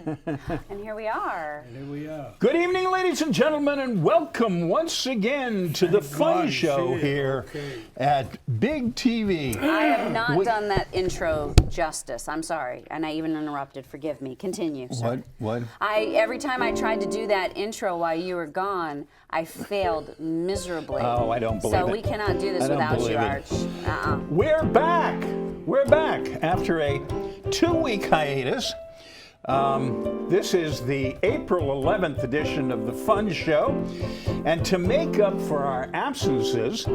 And here we are. And here we are. Good evening, ladies and gentlemen, and welcome once again to the Fun God, Show shit. here Okay. at Big TV. I have not done that intro justice. I'm sorry. And I even interrupted. Forgive me. Continue, sir. What? Every time I tried to do that intro while you were gone, I failed miserably. Oh, I don't believe So it. we cannot do this I don't without believe you, it. Arch. We're back. We're back after a 2-week hiatus. This is the April 11th edition of the Fun Show. And to make up for our absences,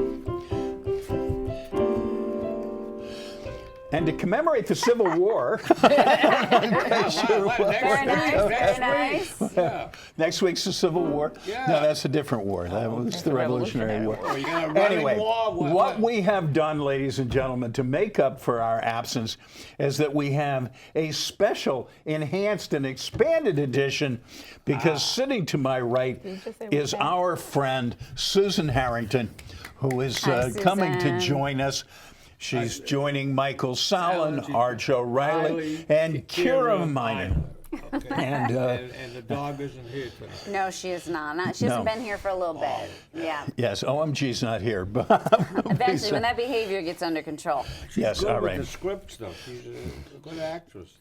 and to commemorate the Civil War, Very nice. Very nice. Yeah. next week's the Civil War. Yeah. No, that's a different war. That was the Revolutionary War. Oh, you got a running Anyway, war? what we have done, ladies and gentlemen, to make up for our absence is that we have a special, enhanced, and expanded edition because sitting to my right is our friend Susan Harrington, who is Hi, coming to Susan. join us. She's joining Michael Salin, Salin, Arch O'Reilly, and Kira Minen. Okay. And, And the dog isn't here tonight. No, she is not. She hasn't No. been here for a little bit. Yeah. Yes, OMG's not here, but Eventually, when that behavior gets under control. yes, Good all with right. the script stuff. She's a good actress.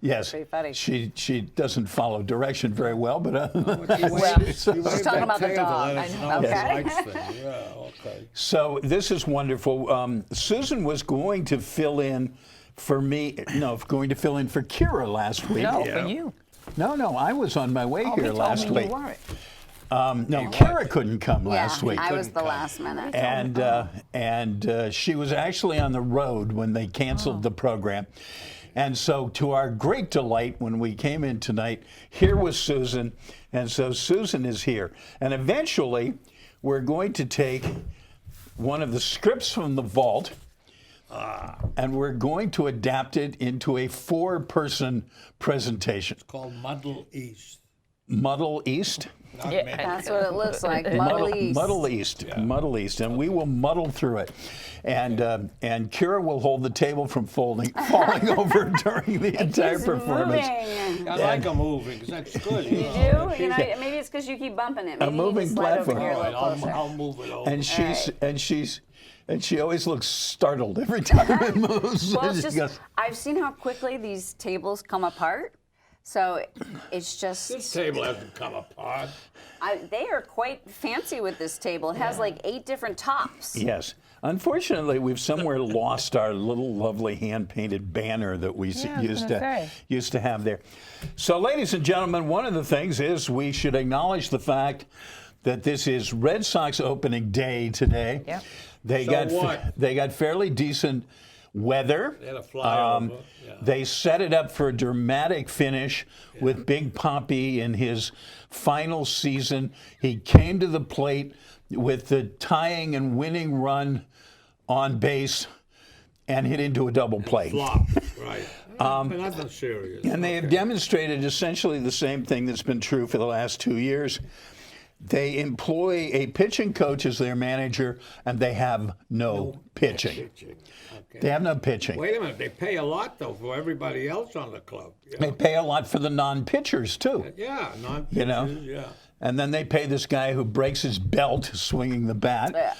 Yes, Pretty funny. she doesn't follow direction very well, but She's talking about the dog. I know. Okay. Yeah, okay. so this is wonderful. Susan was going to fill in for me, going to fill in for Kira last week. No, Yeah. for you. No, I was on my way Oh, here he told last me week. you weren't. No, Kira couldn't come last Yeah, week. I was the come. last minute. And she was actually on the road when they canceled the program. And so, to our great delight, when we came in tonight, here was Susan. And so, Susan is here. And eventually, we're going to take one of the scripts from the vault, and we're going to adapt it into a 4-person presentation. Called Muddle East. Muddle East? Not Yeah. me. That's what it looks like. Muddle East. Muddle East, and we will muddle through it, and Kira will hold the table from falling over during the entire It's performance. moving. I like a moving because that's good. You do? You know, maybe it's because you keep bumping it. Maybe moving you just slide over platform. here a All right, little closer. I'll move it over. And she always looks startled every time it moves. Well, it's She just, goes, I've seen how quickly these tables come apart. So it's just, This table hasn't come apart. they are quite fancy with this table. It has like 8 different tops. Yes. Unfortunately, we've somewhere lost our little lovely hand-painted banner that we Yeah, I was gonna say. used to have there. So, ladies and gentlemen, one of the things is we should acknowledge the fact that this is Red Sox opening day today. Yep. They So got what? they got fairly decent weather. They had a flyover. Yeah. They set it up for a dramatic finish with Big Poppy in his final season. He came to the plate with the tying and winning run on base and hit into a double play. Flop, right. But nothing serious. And they have demonstrated essentially the same thing that's been true for the last 2 years. They employ a pitching coach as their manager, and they have no pitching. Pitching. Okay. They have no pitching. Wait a minute. They pay a lot, though, for everybody else on the club. Yeah, They pay a lot for the non-pitchers, too. yeah non-pitchers, You know? yeah. And then they pay this guy who breaks his belt swinging the bat Yeah.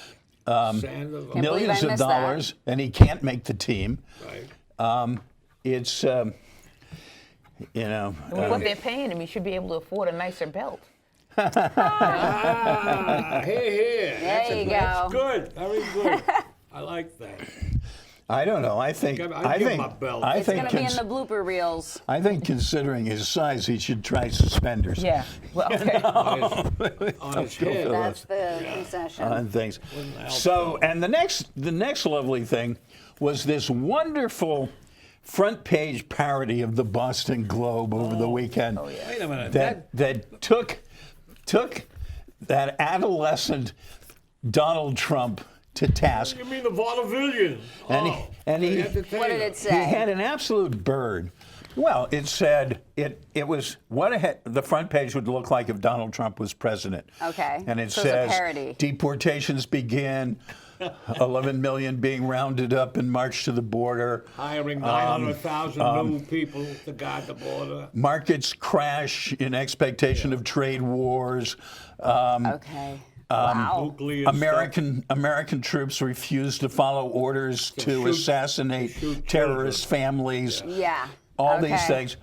Sandoval, believe millions I of missed dollars, and he can't make the team. right. It's, What they're paying him, you should be able to afford a nicer belt. Here. There you That's go. good. Very good. I like that. I don't know. I think I'd give him a belt. I It's think going to be in the blooper reels. I think considering his size, he should try suspenders. Yeah. Well, okay. On his head. That's the concession. And things. Wouldn't help, So, and the next lovely thing was this wonderful front page parody of the Boston Globe over the weekend. Wait a minute. That took that adolescent Donald Trump to task. You mean the vaudevillian? And he What did it he say? had an absolute bird. Well, it said it was what the front page would look like if Donald Trump was president. Okay. And it So it's a says parody. deportations begin, 11 million being rounded up and marched to the border. Hiring 900,000 new people to guard the border. Markets crash in expectation of trade wars. Okay. Wow. Nuclear stuff. American troops refuse to follow orders to shoot- assassinate shoot terrorist children. families. Yeah. All these Okay. things.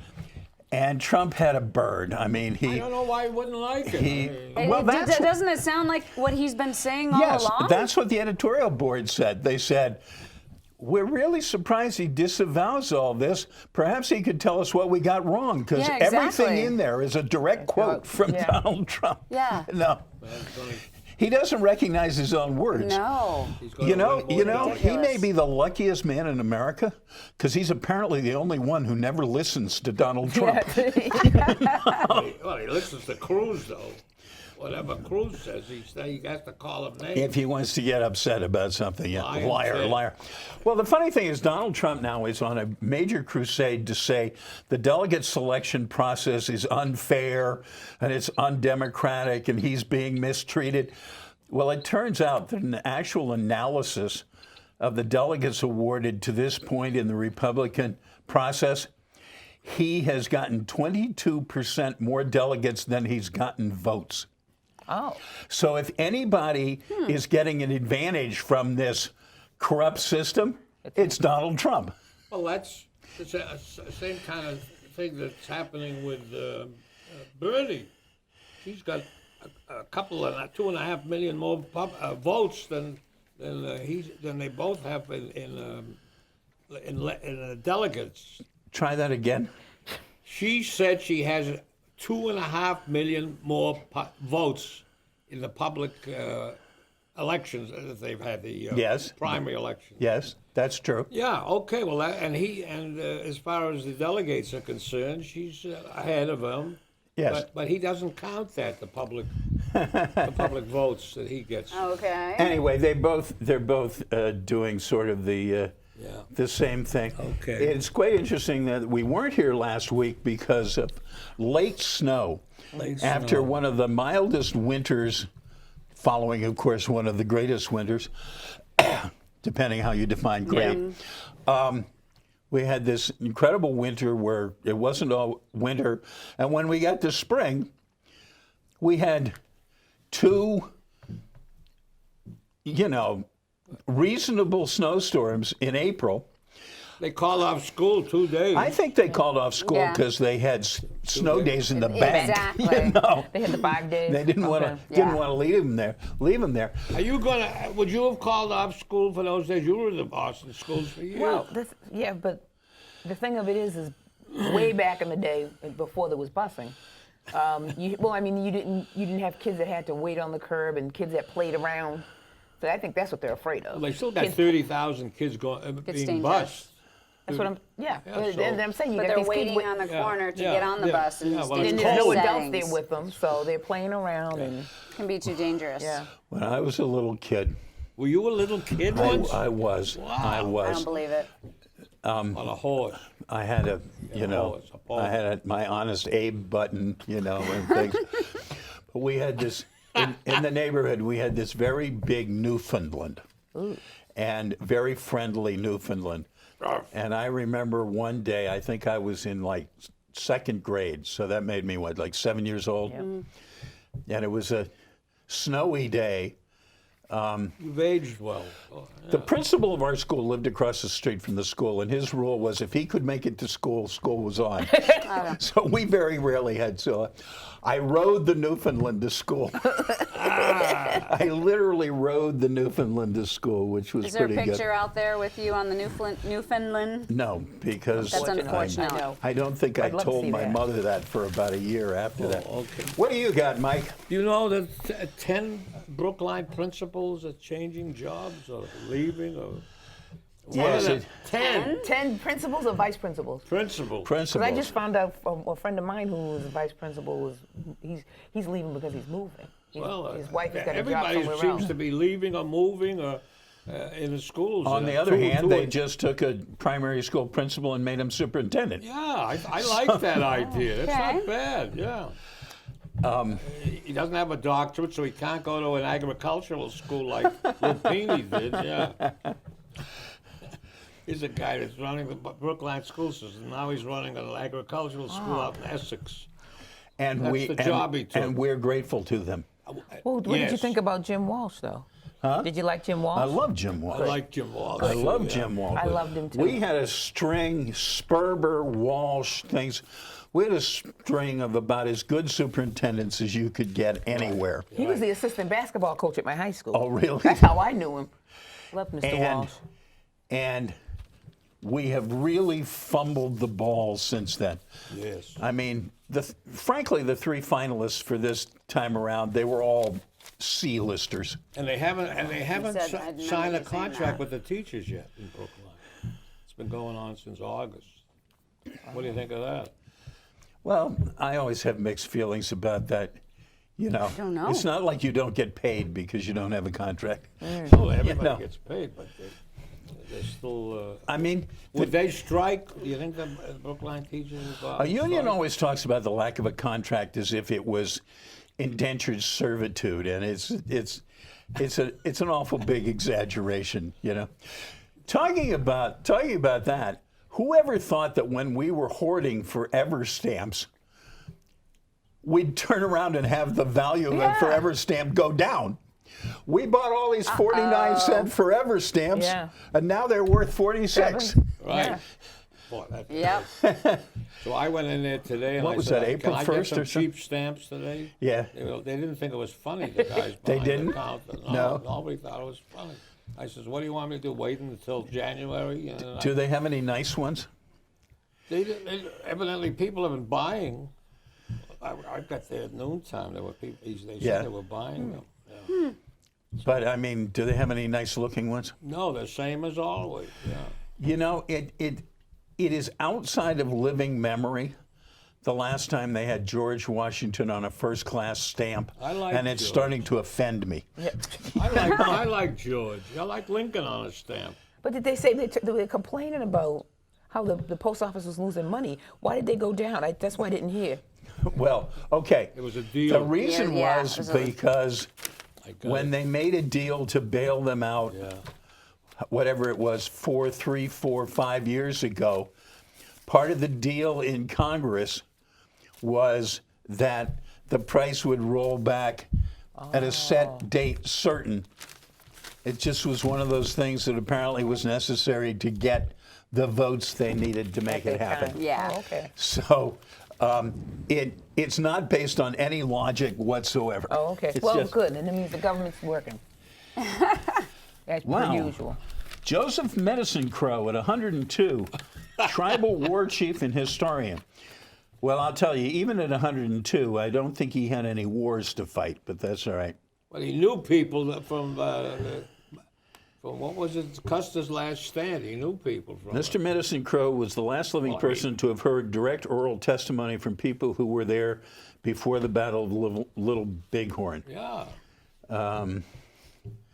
And Trump had a bird. I mean, I don't know why he wouldn't like it. he- I mean, Well, that's- Doesn't it sound like what he's been saying all Yes, along? that's what the editorial board said. They said, we're really surprised he disavows all this. Perhaps he could tell us what we got wrong, because Yeah, everything exactly. in there is a direct quote from Yeah. Donald Trump. Yeah. No, he doesn't recognize his own words. No. he's gonna You know, win you more know, than- he may be the luckiest man in America, because he's apparently the only one who never listens to Donald Trump. Well, he listens to Cruz, though. Whatever Cruz says, he has to call him names. If he wants to get upset about something, yeah, Lion liar, shit. liar. Well, the funny thing is, Donald Trump now is on a major crusade to say the delegate selection process is unfair and it's undemocratic and he's being mistreated. Well, it turns out that an actual analysis of the delegates awarded to this point in the Republican process, he has gotten 22% more delegates than he's gotten votes. Oh. So if anybody is getting an advantage from this corrupt system, it's Donald Trump. Well, it's the same kind of thing that's happening with Bernie. She's got a couple of 2.5 million more votes than they both have in delegates. Try that again. She said she has 2.5 million more votes in the public elections that they've had, the Yes. primary elections. Yes, that's true. Yeah. Okay. Well, as far as the delegates are concerned, she's ahead of him. Yes. But he doesn't count that the public votes that he gets. Okay. Anyway, they're both doing sort of the same thing. Okay. It's quite interesting that we weren't here last week because of late snow. After one of the mildest winters, following, of course, one of the greatest winters, depending how you define great. We had this incredible winter where it wasn't all winter. And when we got to spring, we had two, reasonable snowstorms in April. They called off school 2 days. I think they called off school Yeah. because they had snow days in the bank. Exactly. They had the 5 days. They didn't want to Okay. didn't Yeah. want to leave them there. Are you gonna? Would you have called off school for those days? You were in the Boston schools for years. Well, but the thing of it is way back in the day, before there was busing. You didn't have kids that had to wait on the curb and kids that played around. So I think that's what they're afraid of. They still got Kids- 30,000 kids being dangerous. bused. That's what I'm. Yeah. so- And I'm saying you But got they're these waiting kids wait- on the Yeah, corner to yeah, get on the yeah, bus and yeah, well, stand it's in and there's no cold adults settings. there with them, so they're playing around and Can be too dangerous. yeah. When I was a little kid, Were you a little kid once? I was. I don't believe it. On a horse. I had a pole. I had my Honest Abe button, and things. But we had this in the neighborhood. We had this very big Newfoundland, and very friendly Newfoundland. And I remember one day, I think I was in like second grade, so that made me like 7 years old. And it was a snowy day. You've aged well. The principal of our school lived across the street from the school, and his rule was if he could make it to school, school was on. So we very rarely had. So I rode the Newfoundland to school. I literally rode the Newfoundland to school, which was Is there a pretty picture good. out there with you on the Newfoundland? No, because That's unfortunate. I know. I don't think I I'd love to told see my that. mother that for about a year after that. okay. What do you got, Mike? Do you know that 10 Brookline principals are changing jobs or leaving or? Yes, What are it- the 10 10 principals or vice principals? principals. Because Principals. I just found out from a friend of mine who was a vice principal he's leaving because he's moving. His wife has got a job everybody somewhere seems else. to be leaving or moving or in the schools. On the other hand, they just. just took a primary school principal and made him superintendent. Yeah, I like that idea. It's Okay. not bad. Yeah. He doesn't have a doctorate, so he can't go to an agricultural school like Lupini did. Yeah. He's a guy that's running the Brookline school system. Now he's running an agricultural school out in Essex. And That's the job he took. and we're grateful to them. Well, what did you Yes. think about Jim Walsh, though? Huh? Did you like Jim Walsh? I love Jim Walsh. I like Jim Walsh. I love yeah. Jim Walsh. I loved him too. We had a string, Sperber, Walsh, things. We had a string of about as good superintendents as you could get anywhere. He was the assistant basketball coach at my high school. Oh, really? That's how I knew him. Loved Mr. And, Walsh. and we have really fumbled the ball since then. Yes. I mean, frankly, the three finalists for this time around, they were all C-listers. And they haven't said- I remember signed a you saying contract that. with the teachers yet in Brookline. It's been going on since August. What do you think of that? Well, I always have mixed feelings about that. You know, don't know. It's not like you don't get paid because you don't have a contract. Well, everybody know. gets paid, but they're still. I mean, Would they strike? Do you think the Brookline teachers would go out a and union strike? always talks about the lack of a contract as if it was indentured servitude, and it's an awful big exaggeration, you know. Talking about that, whoever thought that when we were hoarding forever stamps, we'd turn around and have the value of a forever stamp go down? We bought all these 49-cent forever stamps, Yeah. and now they're worth 46. Right. Yeah. Boy, that- Yep. So I went in there today and What I was said, that, April "Can I 1st get some or something?" cheap stamps today?" Yeah. They didn't think it was funny, the guys They behind didn't? the counter. No. Nobody thought it was funny. I says, "What do you want me to do? Wait until January?" And Do they have any nice ones? evidently people have been buying. I got there at noontime. There were people. They Yeah. said they were buying them. Yeah. But I mean, do they have any nice looking ones? No, the same as always. Yeah. You know, it is outside of living memory. The last time they had George Washington on a first class stamp, I like and it's George. starting to offend me. I like George. I like Lincoln on a stamp. But did they say they were complaining about how the post office was losing money? Why did they go down? That's why I didn't hear. Well, okay. It was a deal. The reason Yeah, was it was a- because I got when it. they made a deal to bail them out, Yeah. whatever it was, 3, 4, 5 years ago, part of the deal in Congress was that the price would roll back at a set date certain. It just was one of those things that apparently was necessary to get the votes they needed to make it happen. Yeah. Oh, okay. So it's not based on any logic whatsoever. Oh, okay. It's Well, just- good. And that means the government's working. That's Wow. per usual. Joseph Medicine Crow at 102, tribal war chief and historian. Well, I'll tell you, even at 102, I don't think he had any wars to fight, but that's all right. But he knew people from what was it, Custer's Last Stand. He knew people from Mr. it. Medicine Crow was the last living Well, person to have heard direct oral testimony from people who were there before the Battle of Little Bighorn. Yeah.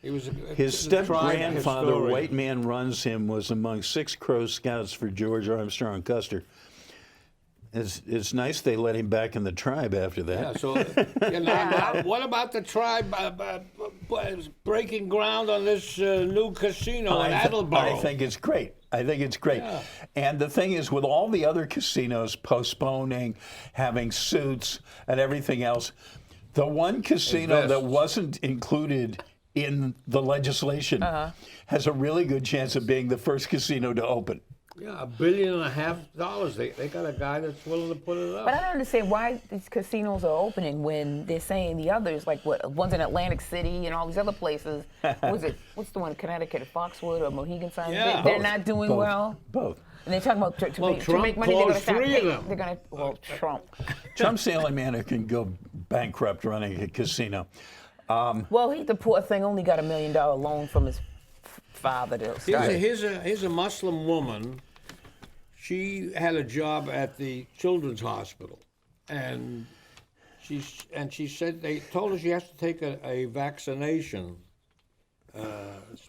He was His the tribe step-grandfather, historian. White Man Runs Him, was among 6 Crow scouts for George Armstrong Custer. It's nice they let him back in the tribe after that. Yeah, so now, what about the tribe breaking ground on this new casino in Attleboro? I think it's great. Yeah. And the thing is, with all the other casinos postponing, having suits and everything else, the one casino that Invest. wasn't included in the legislation has a really good chance of being the first casino to open. Yeah, $1.5 billion. They got a guy that's willing to put it up. But I don't understand why these casinos are opening when they're saying the others, like one's in Atlantic City and all these other places. What's the one in Connecticut, Foxwood or Mohegan Sun? Yeah. They're Both. not doing Both. well. Both. And they're talking about to Trump make money, they're going to closed start 3 of paying. them. They're going to, well, Trump. Trump's the only man who can go bankrupt running a casino. Well, the poor thing only got $1 million loan from his father to start. Here's a Muslim woman. She had a job at the Children's Hospital, and she said they told her she has to take a vaccination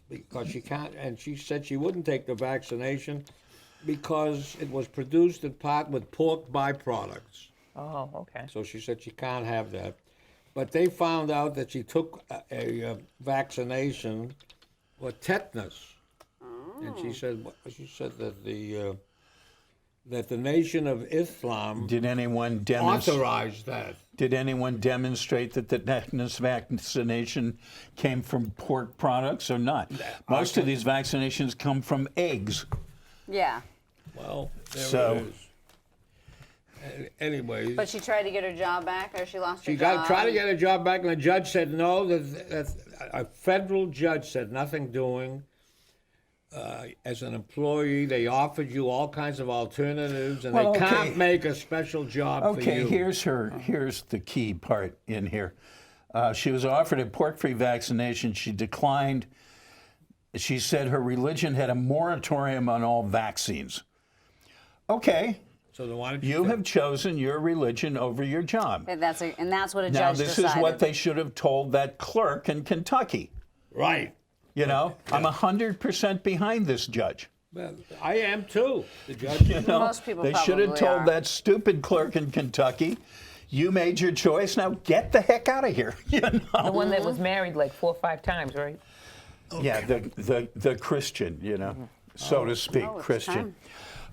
because she can't. And she said she wouldn't take the vaccination because it was produced in part with pork byproducts. Oh, okay. So she said she can't have that. But they found out that she took a vaccination for tetanus, and she said that the Nation of Islam Did anyone demonstrate? authorized that. Did anyone demonstrate that the tetanus vaccination came from pork products or not? Most of these vaccinations come from eggs. Yeah. Well, there So- it is. Anyways, But she tried to get her job back, or she lost she her job. tried to get a job back, and the judge said no. That a federal judge said nothing doing. As an employee, they offered you all kinds of alternatives, and Well, they okay. can't make a special job for Okay, you. here's the key part in here. She was offered a pork-free vaccination. She declined. She said her religion had a moratorium on all vaccines. Okay, So then why did you have chosen your religion over your job. And that's what a Now, judge this decided. is what they should have told that clerk in Kentucky. Right. You know, I'm 100% behind this judge. Well, I am too. The judge. You know, Most people they should have probably told are. that stupid clerk in Kentucky, you made your choice, now get the heck out of here. You The know? one that was married like 4 or 5 times, right? Yeah, the Christian, you know, so to speak, Oh, it's Christian. time.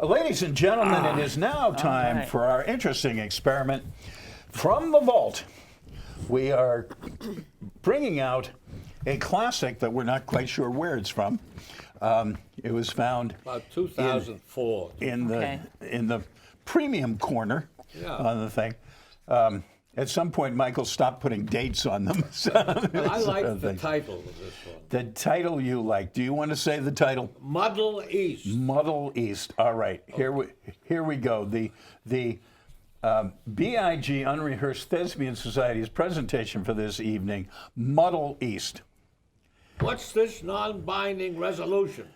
Ladies and gentlemen, it is now time right. for our interesting experiment from the vault. We are bringing out a classic that we're not quite sure where it's from. It was found About 2004. Okay. in the premium corner Yeah. on the thing. At some point, Michael stopped putting dates on them. So But I like the thing. title of this one. The title you like. Do you want to say the title? Muddle East. Muddle East. All right, here we go. The BIG Unrehearsed Thespian Society's presentation for this evening, Muddle East. What's this non-binding resolution?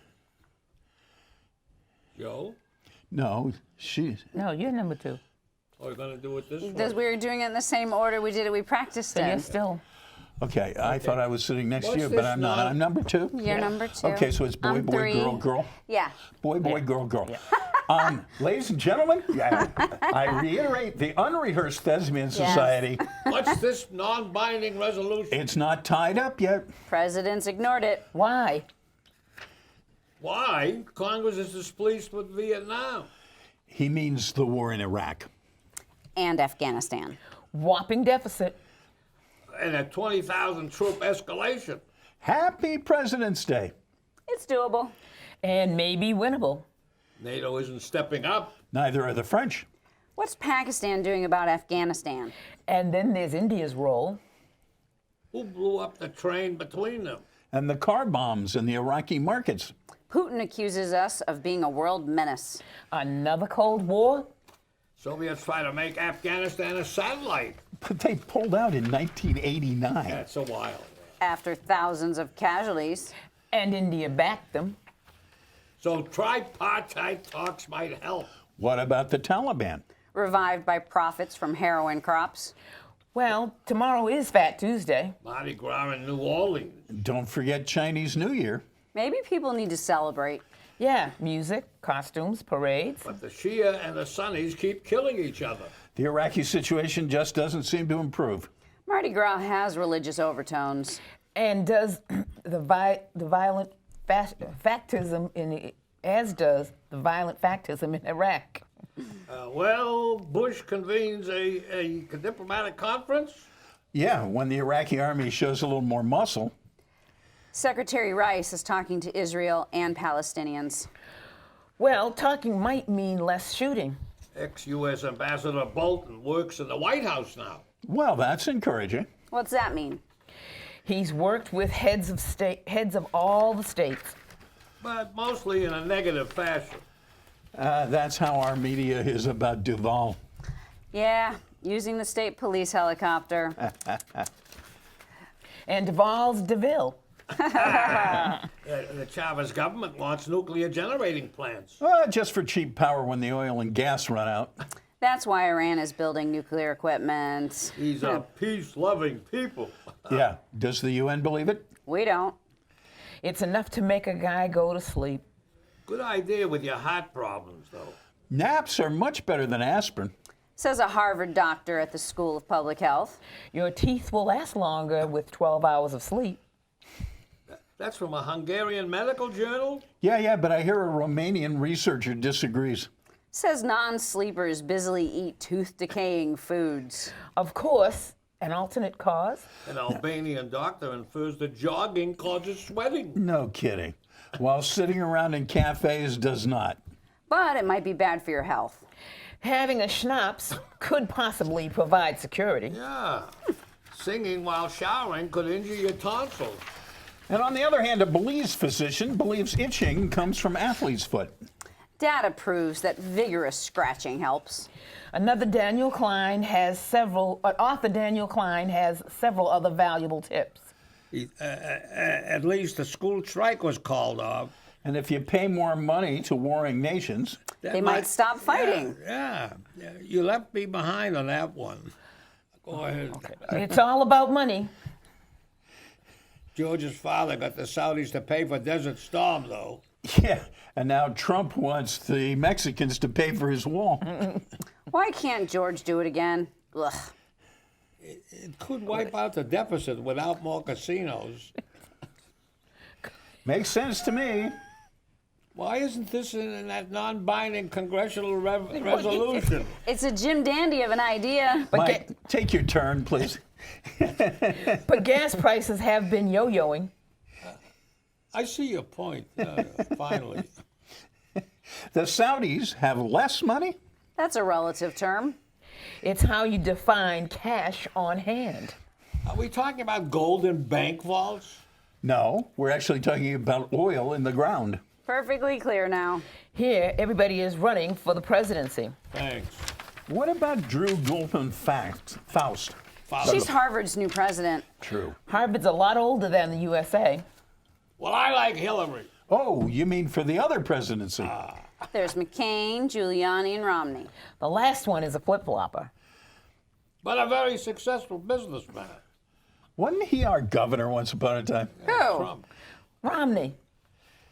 Joe? No, she. No, you're number 2. Are we going to do it this Because way? we were doing it in the same order we did it. We practiced So you're it. still. Okay, I thought I was sitting next What's to you, but this I'm not. non- I'm number 2. You're number 2. Okay, so it's boy, I'm boy, 3. girl, girl. Yeah. Boy, boy, girl, girl. Ladies and gentlemen, I reiterate the Unrehearsed Thespian Society. What's this non-binding resolution? It's not tied up yet. Presidents ignored it. Why? Why? Congress is displeased with Vietnam. He means the war in Iraq. And Afghanistan. Whopping deficit. And a 20,000 troop escalation. Happy President's Day. It's doable. And maybe winnable. NATO isn't stepping up. Neither are the French. What's Pakistan doing about Afghanistan? And then there's India's role. Who blew up the train between them? And the car bombs in the Iraqi markets. Putin accuses us of being a world menace. Another Cold War. Soviets try to make Afghanistan a satellite. But they pulled out in 1989. That's a while. After thousands of casualties. And India backed them. So tripartite talks might help. What about the Taliban? Revived by profits from heroin crops. Well, tomorrow is Fat Tuesday. Mardi Gras in New Orleans. Don't forget Chinese New Year. Maybe people need to celebrate. Yeah, music, costumes, parades. But the Shia and the Sunnis keep killing each other. The Iraqi situation just doesn't seem to improve. Mardi Gras has religious overtones. And does the violent factism as does the violent factism in Iraq. Well, Bush convenes a diplomatic conference. Yeah, when the Iraqi army shows a little more muscle. Secretary Rice is talking to Israel and Palestinians. Well, talking might mean less shooting. Ex-U.S. Ambassador Bolton works in the White House now. Well, that's encouraging. What's that mean? He's worked with heads of all the states. But mostly in a negative fashion. That's how our media is about Duval. Yeah, using the state police helicopter. And Duval's DeVille. The Chavez government wants nuclear generating plants. Just for cheap power when the oil and gas run out. That's why Iran is building nuclear equipment. These are peace-loving people. Yeah. Does the UN believe it? We don't. It's enough to make a guy go to sleep. Good idea with your heart problems, though. Naps are much better than aspirin. Says a Harvard doctor at the School of Public Health. Your teeth will last longer with 12 hours of sleep. That's from a Hungarian medical journal? Yeah, but I hear a Romanian researcher disagrees. Says non-sleepers busily eat tooth-decaying foods. Of course, an alternate cause. An Albanian doctor infers that jogging causes sweating. No kidding. While sitting around in cafes does not. But it might be bad for your health. Having a schnapps could possibly provide security. Yeah. Singing while showering could injure your tonsils. And on the other hand, a Belize physician believes itching comes from athlete's foot. Data proves that vigorous scratching helps. Author Daniel Klein has several other valuable tips. At least the school strike was called off. And if you pay more money to warring nations, They might stop fighting. Yeah. You left me behind on that one. Go ahead. It's all about money. George's father got the Saudis to pay for Desert Storm, though. yeah, and now Trump wants the Mexicans to pay for his wall. Why can't George do it again? Ugh. It could wipe out the deficit without more casinos. Makes sense to me. Why isn't this in that non-binding congressional resolution? It's a Jim Dandy of an idea. But, Mike, take your turn, please. but gas prices have been yo-yoing. I see your point, finally. The Saudis have less money? That's a relative term. It's how you define cash on hand. Are we talking about golden bank vaults? No, we're actually talking about oil in the ground. Perfectly clear now. Here, everybody is running for the presidency. Thanks. What about Drew Goldman Faust? She's Harvard's new president. True. Harvard's a lot older than the USA. Well, I like Hillary. Oh, you mean for the other presidency? There's McCain, Giuliani, and Romney. The last one is a flip-flopper. But a very successful businessman. Wasn't he our governor once upon a time? Who? Trump. Romney.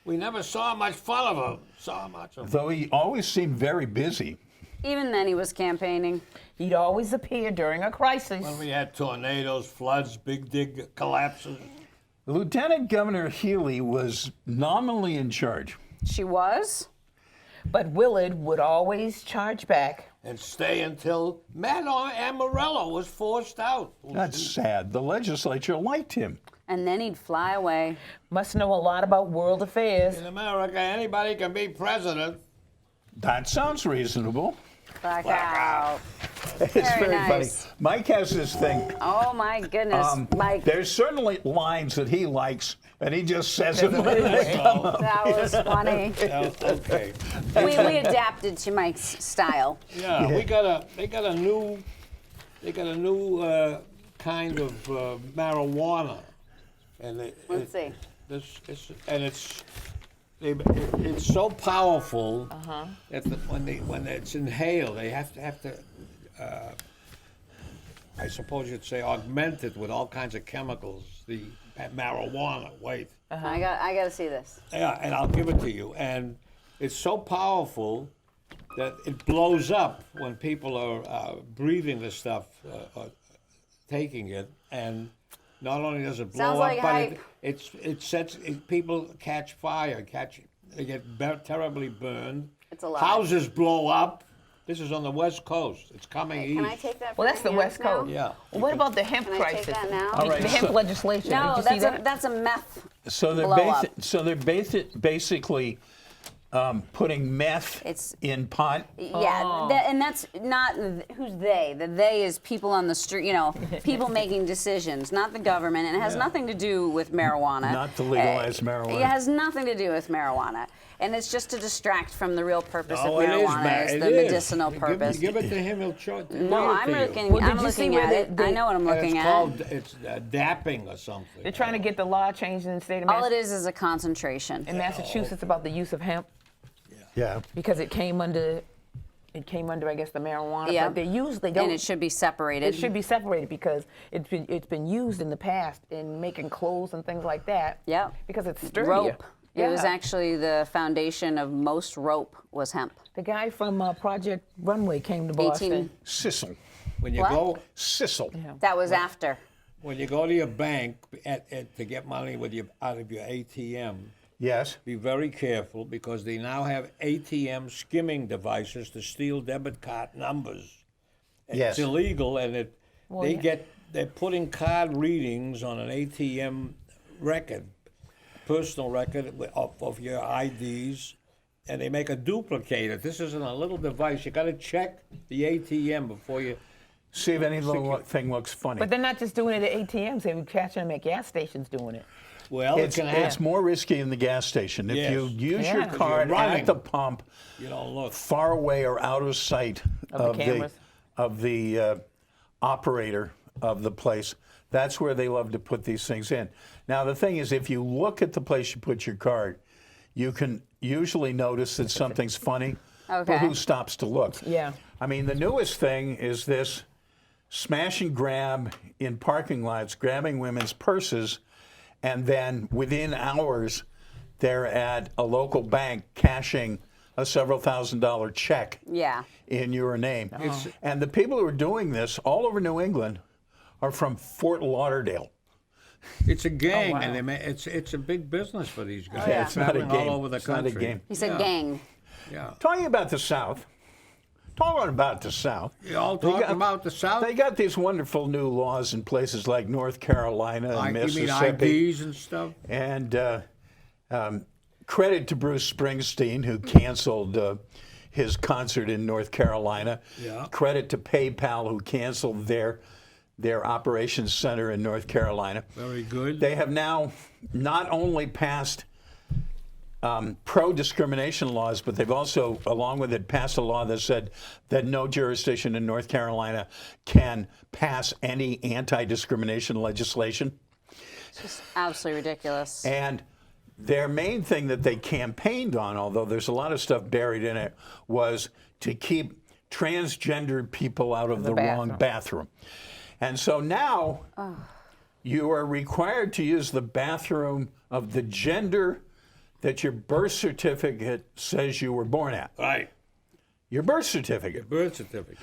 We never saw much fun of him. Though he always seemed very busy. Even then he was campaigning. He'd always appear during a crisis. When we had tornadoes, floods, big dig collapses. Lieutenant Governor Healy was nominally in charge. She was? But Willard would always charge back. And stay until Matt Amarillo was forced out. That's sad. The legislature liked him. And then he'd fly away. Must know a lot about world affairs. In America, anybody can be president. That sounds reasonable. Blackout. It's Very very nice. funny. Mike has this thing. Oh my goodness, Mike. There's certainly lines that he likes, and he just says them. That was funny. Okay. We adapted to Mike's style. Yeah, they got a new kind of marijuana, and Let's see. it's so powerful that when it's inhaled, they have to I suppose you'd say augment it with all kinds of chemicals. The marijuana. Wait. I got to see this. Yeah, and I'll give it to you. And it's so powerful that it blows up when people are breathing the stuff, taking it. And not only does it blow Sounds up, like but hype. people catch fire, they get terribly burned. It's a lot. Houses blow up. This is on the West Coast. It's coming east. Can I take that? Well, from that's the your West hands now? Coast. Yeah. Well, what about the hemp Can I crisis? take that now? All right, The hemp so- legislation. No, Did you see that? that's a meth. So they're Blow up. basically putting meth It's- in pot. Yeah, and that's not who's they. The they is people on the street, people making decisions, not the government. And it has nothing to do with marijuana. Not to legalize marijuana. It has nothing to do with marijuana. And it's just to distract from the real purpose Oh, of it is, marijuana, is it the is. medicinal purpose. Give it to him. He'll No, I'm looking. Well, I'm did you see looking where at it. they- I know what I'm looking it's at. called dapping or something. They're trying to get the law changed in the state of All it is a concentration. in Massachusetts about the use of hemp Yeah. because it came under, I guess, the marijuana. Yeah. But they don't. And it should be separated. It should be separated because it's been used in the past in making clothes and things like that. Yep. Because it's sturdier. Rope. It was Yeah. actually the foundation of most rope was hemp. The guy from Project Runway came to Boston. 18. Sissel. When you What? go Sissel. That was after. when you go to your bank to get money out of your ATM, Yes. be very careful because they now have ATM skimming devices to steal debit card numbers. Yes. It's illegal, and yeah. they're putting card readings on an ATM record, personal record of your IDs, and they make a duplicator. This isn't a little device. You got to check the ATM before you. See if any little thing looks funny. But they're not just doing it at ATMs. They were catching them at gas stations doing it. Well, it's more risky in the gas station. If Yes. you use Yeah. your 'Cause card you're running. at the pump, you don't look. far away or out of sight Of the cameras. of the operator of the place, that's where they love to put these things in. Now the thing is, if you look at the place you put your card, you can usually notice that something's funny. Okay. But who stops to look? Yeah. I mean, the newest thing is this smash and grab in parking lots, grabbing women's purses, and then within hours, they're at a local bank cashing a several $1,000 check Yeah. in your name. And the people who are doing this all over New England are from Fort Lauderdale. It's a gang, Oh, wow. and it's a big business for these guys. yeah. It's not a Traveling game. all over the It's not a country. game. He said Yeah. gang. Yeah. Talking about the South. Talking about the South. You all They talking got- about the South? They got these wonderful new laws in places like North Carolina and You mean Mississippi. IDs and stuff? And credit to Bruce Springsteen, who canceled his concert in North Carolina. Yeah. Credit to PayPal, who canceled their operations center in North Carolina. Very good. They have now not only passed pro-discrimination laws, but they've also, along with it, passed a law that said that no jurisdiction in North Carolina can pass any anti-discrimination legislation. Absolutely ridiculous. And their main thing that they campaigned on, although there's a lot of stuff buried in it, was to keep transgender people out of the wrong bathroom. And so now you are required to use the bathroom of the gender that your birth certificate says you were born at. Right. Your birth certificate. Birth certificate.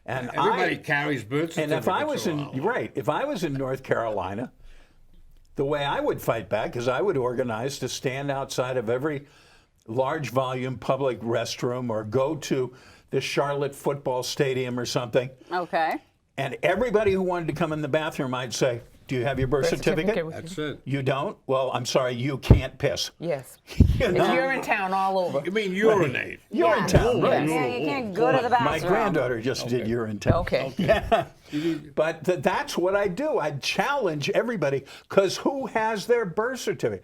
And Everybody carries birth And certificates. if I was around. if I was in North Carolina, the way I would fight back is I would organize to stand outside of every large volume public restroom or go to the Charlotte football stadium or something. Okay. And everybody who wanted to come in the bathroom, I'd say, do you have your birth certificate? That's it. You don't? Well, I'm sorry, you can't piss. Yes. You know? If you're in town all over. You mean urinate? You're in town, right? Yeah, you can't go to the bathroom. My granddaughter just did urine town. Okay. But that's what I do. I challenge everybody because who has their birth certificate?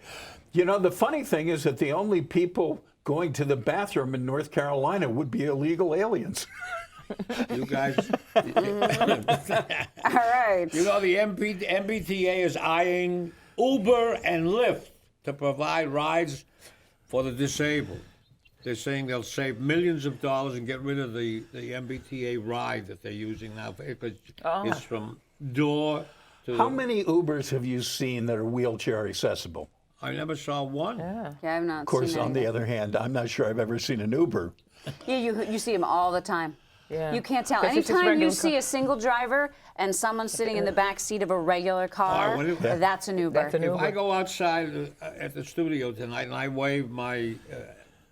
You know, the funny thing is that the only people going to the bathroom in North Carolina would be illegal aliens. You guys. All right. You know, the MBTA is eyeing Uber and Lyft to provide rides for the disabled. They're saying they'll save millions of dollars and get rid of the MBTA ride that they're using now. Because it's from door to. How many Ubers have you seen that are wheelchair accessible? I never saw one. Yeah, I've not Of course, seen on the anything. other hand, I'm not sure I've ever seen an Uber. Yeah, you see them all the time. Yeah. You can't tell. 'Cause it's just Anytime you regular see a single driver and someone sitting in the back seat of a regular car, what if- that's an Uber. That's an If Uber. I go outside at the studio tonight and I wave my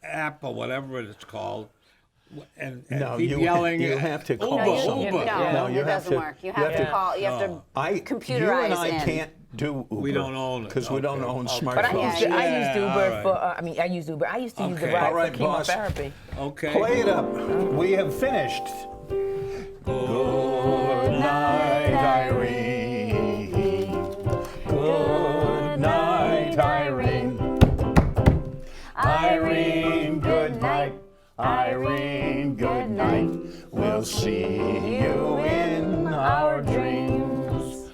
app or whatever it's called, and No, keep you- yelling, you have to call Uber, someone. Uber. No, No, it you have doesn't to- work. You you have have to to- call. You have to You and computerize I in. can't do Uber. We don't own it. Because we don't Okay. own Okay. smartphones. But I used to, I used Yeah, Uber all right. for, I used Uber. I used to use the Okay. ride All right, for boss. chemotherapy. Okay. Play it up. We have finished. Good night, Irene. Good night, Irene. Irene, good night. Irene, good night. We'll see you in our dreams.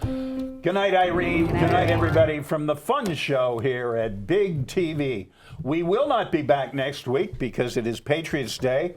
Good night, Irene. Good night, everybody, from the Fun Show here at Big TV. We will not be back next week because it is Patriots Day,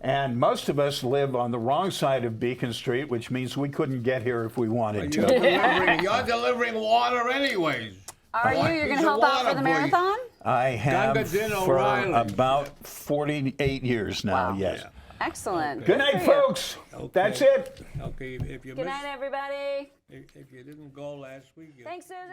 and most of us live on the wrong side of Beacon Street, which means we couldn't get here if we wanted You're to. delivering water anyways. Are you? You're going He's to a help out for water the boy. marathon? I have Gungadin for O'Reilly. about 48 years now, Wow. yes. Yeah. Excellent. Good night, for you. folks. That's it. Okay, if you Good night, everybody. if you didn't go last week, you Thanks, Susan.